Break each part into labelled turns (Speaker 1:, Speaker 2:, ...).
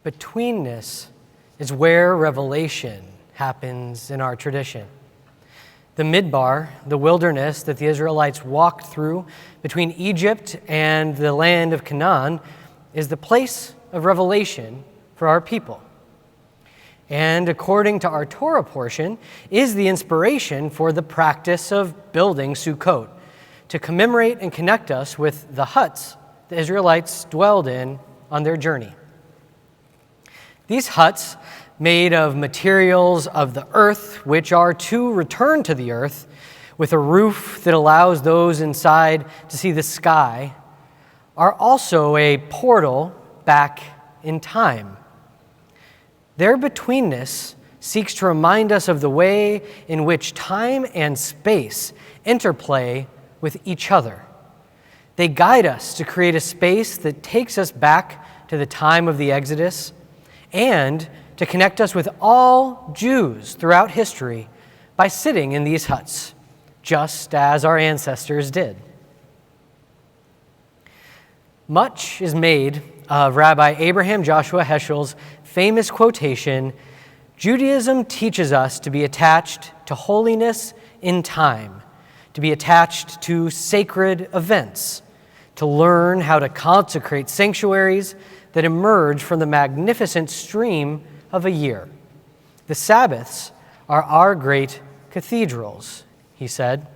Speaker 1: Betweenness is where revelation happens in our tradition. The Midbar, the wilderness that the Israelites walked through between Egypt and the land of Canaan, is the place of revelation for our people. And according to our Torah portion, is the inspiration for the practice of building Sukkot, to commemorate and connect us with the huts the Israelites dwelled in on their journey. These huts, made of materials of the earth, which are to return to the earth, with a roof that allows those inside to see the sky, are also a portal back in time. Their betweenness seeks to remind us of the way in which time and space interplay with each other. They guide us to create a space that takes us back to the time of the Exodus and to connect us with all Jews throughout history by sitting in these huts, just as our ancestors did. Much is made of Rabbi Abraham Joshua Heschel's famous quotation, "Judaism teaches us to be attached to holiness in time, to be attached to sacred events, to learn how to consecrate sanctuaries that emerge from the magnificent stream of a year. The Sabbaths are our great cathedrals," he said.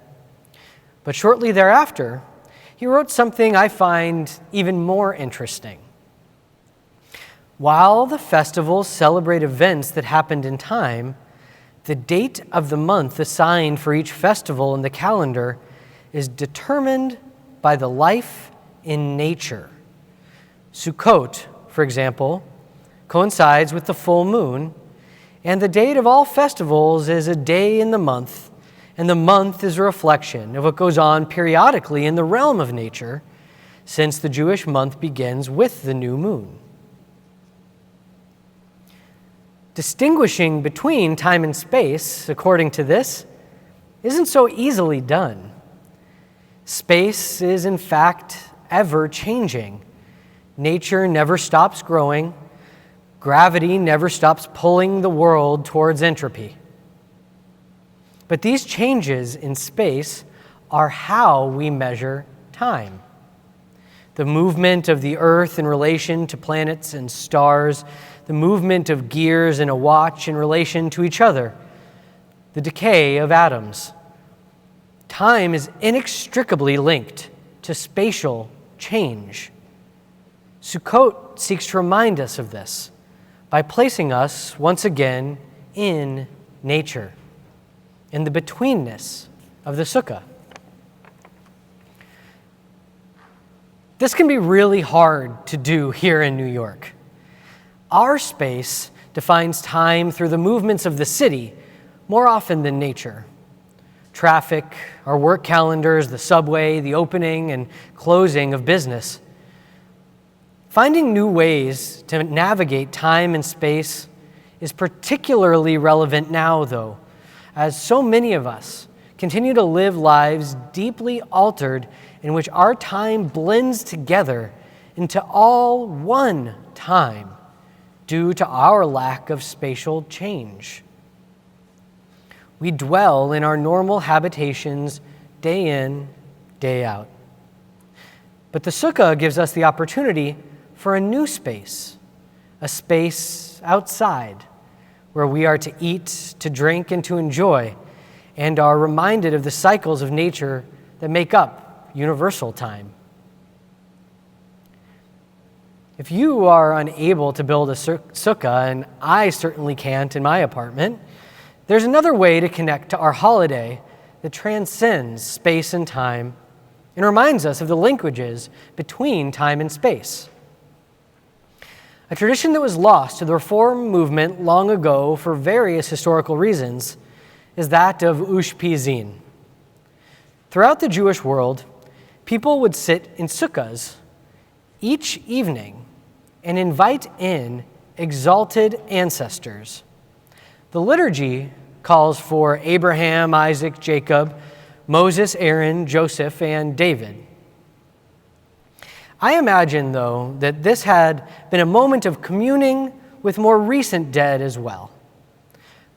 Speaker 1: But shortly thereafter, he wrote something I find even more interesting. While the festivals celebrate events that happened in time, the date of the month assigned for each festival in the calendar is determined by the life in nature. Sukkot, for example, coincides with the full moon, and the date of all festivals is a day in the month, and the month is a reflection of what goes on periodically in the realm of nature, since the Jewish month begins with the new moon. Distinguishing between time and space, according to this, isn't so easily done. Space is, in fact, ever-changing. Nature never stops growing. Gravity never stops pulling the world towards entropy. But these changes in space are how we measure time. The movement of the Earth in relation to planets and stars, the movement of gears in a watch in relation to each other, the decay of atoms. Time is inextricably linked to spatial change. Sukkot seeks to remind us of this by placing us once again in nature, in the betweenness of the sukkah. This can be really hard to do here in New York. Our space defines time through the movements of the city more often than nature. Traffic, our work calendars, the subway, the opening and closing of business. Finding new ways to navigate time and space is particularly relevant now, though, as so many of us continue to live lives deeply altered in which our time blends together into all one time due to our lack of spatial change. We dwell in our normal habitations day in, day out. But the sukkah gives us the opportunity for a new space, a space outside where we are to eat, to drink, and to enjoy, and are reminded of the cycles of nature that make up universal time. If you are unable to build a sukkah, and I certainly can't in my apartment, there's another way to connect to our holiday that transcends space and time and reminds us of the linkages between time and space. A tradition that was lost to the Reform movement long ago for various historical reasons is that of ushpizin. Throughout the Jewish world, people would sit in sukkahs each evening and invite in exalted ancestors. The liturgy calls for Abraham, Isaac, Jacob, Moses, Aaron, Joseph, and David. I imagine, though, that this had been a moment of communing with more recent dead as well.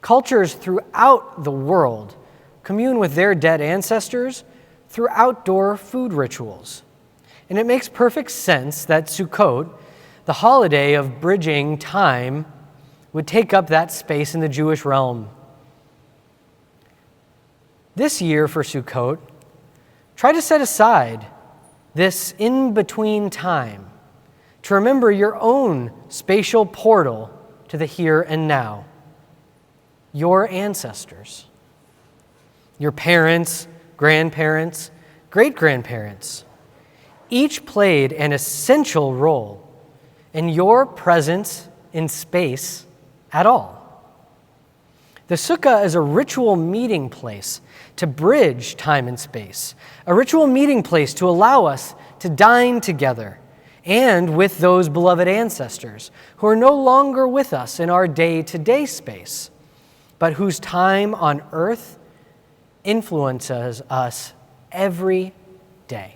Speaker 1: Cultures throughout the world commune with their dead ancestors through outdoor food rituals. And it makes perfect sense that Sukkot, the holiday of bridging time, would take up that space in the Jewish realm. This year for Sukkot, try to set aside this in-between time to remember your own spatial portal to the here and now. Your ancestors, your parents, grandparents, great-grandparents, each played an essential role in your presence in space at all. The sukkah is a ritual meeting place to bridge time and space, a ritual meeting place to allow us to dine together and with those beloved ancestors who are no longer with us in our day-to-day space, but whose time on earth influences us every day.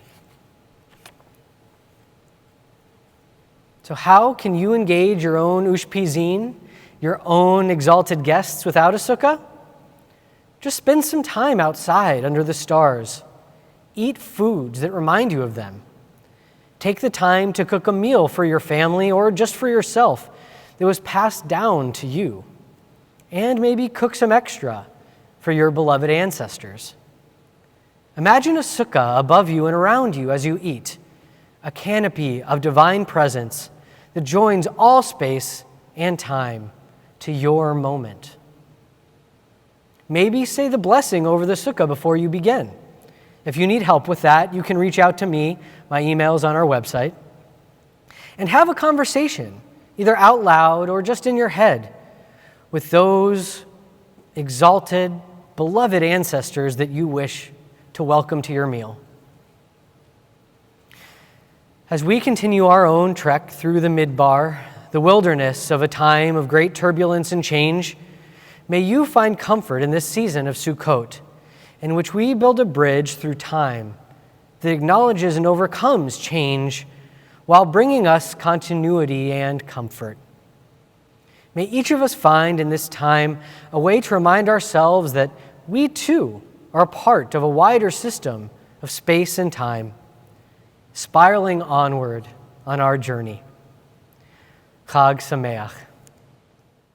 Speaker 1: So how can you engage your own ushpizin, your own exalted guests without a sukkah? Just spend some time outside under the stars. Eat foods that remind you of them. Take the time to cook a meal for your family or just for yourself that was passed down to you. And maybe cook some extra for your beloved ancestors. Imagine a sukkah above you and around you as you eat, a canopy of divine presence that joins all space and time to your moment. Maybe say the blessing over the sukkah before you begin. If you need help with that, you can reach out to me. My email is on our website. And have a conversation, either out loud or just in your head, with those exalted, beloved ancestors that you wish to welcome to your meal. As we continue our own trek through the Midbar, the wilderness of a time of great turbulence and change, may you find comfort in this season of Sukkot, in which we build a bridge through time that acknowledges and overcomes change while bringing us continuity and comfort. May each of us find in this time a way to remind ourselves that we too are part of a wider system of space and time, spiraling onward on our journey. Chag Sameach.